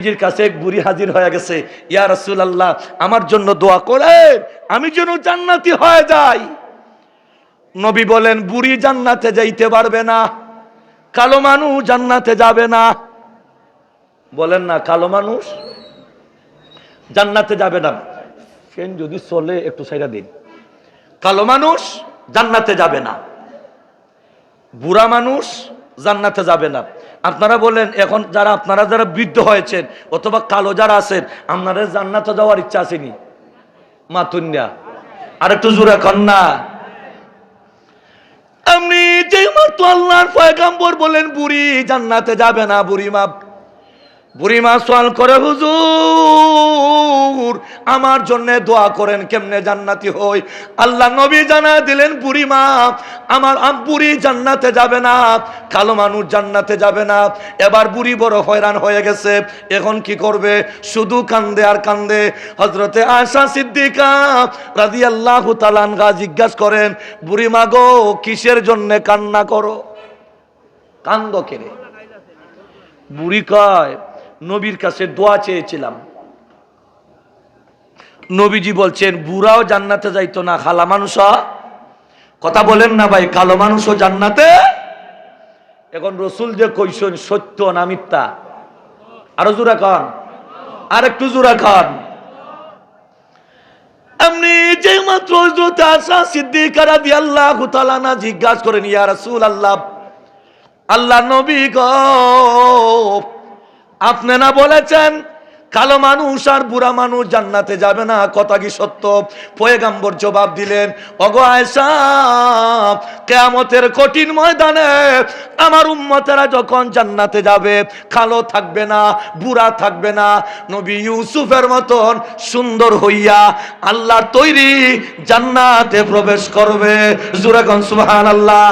নবীর কাছে এক বুড়ি হাজির হয়ে গেছে। ইয়া রাসূলুল্লাহ, আমার জন্য দোয়া করেন, আমি যেন জান্নাতি হয়ে যাই। নবী বলেন, বুড়ি জান্নাতে যাইতে পারবে না, কালো মানুষ জান্নাতে যাবে না। বলেন না, কালো মানুষ জান্নাতে যাবে না। ফ্যান যদি চলে একটু সাইডা দিন। কালো মানুষ জান্নাতে যাবে না, বুড়া মানুষ জান্নাতে যাবে না। আপনারা বলেন, এখন আপনারা যারা বৃদ্ধ হয়েছেন অথবা কালো যারা আছেন, আপনাদের জান্নাতে যাওয়ার ইচ্ছা আসেনি? মাতুন্যা আর একটু জোরে কন্যা। আপনি যে মাত্র আল্লাহর পয়গম্বর বলেন বুড়ি জান্নাতে যাবে না, বুড়িমা সওয়াল করে, হুজুর আমার জন্য দোয়া করেন, কেমনে জান্নাতি হই? আল্লাহ নবী জানা দিলেন, বুড়িমা আমার বুড়ি জান্নাতে যাবে না, কালো মানুষ জান্নাতে যাবে না। এবার বুড়ি বড় হয়রান হয়ে গেছে, এখন কি করবে? শুধু কান্দে আর কান্দে। হযরতে আয়েশা সিদ্দিকা রাদিয়াল্লাহু তাআলা আনহা জিজ্ঞাসা করেন, বুড়িমা গো, কিসের জন্য কান্না করো, কান্দো কেন? বুড়ি কয়, নবীর কাছে দোয়া চেয়েছিলাম। নবীজি বলছেন, বুড়াও জান্নাতে যাইতো না, কালো মানুষ। কথা বলেন না ভাই, কালো মানুষও জান্নাতে। এখন রসুল যে কইছেন সত্য না মিথ্যা? আরো জোরে খান, আর একটু জোরে খান। আপনি যে মাত্র হযরত আয়েশা সিদ্দিকা রাদিয়াল্লাহু তাআলা আনহা জিজ্ঞাসা করেন, ইয়া রাসূলুল্লাহ, আল্লাহ নবী গো, আপনি না বলেছেন কালো মানুষ আর বুড়া মানুষ জান্নাতে যাবে না, কথা কি সত্য? পয়গম্বর জবাব দিলেন, ওগো আয়েশা, কিয়ামতের কঠিন ময়দানে আমার উম্মতেরা যখন জান্নাতে যাবে, কালো থাকবে না, বুড়া থাকবে না, নবী ইউসুফের মতন সুন্দর হইয়া আল্লাহর তৈরি জান্নাতে প্রবেশ করবে। জোরে কোন সুবহানাল্লাহ।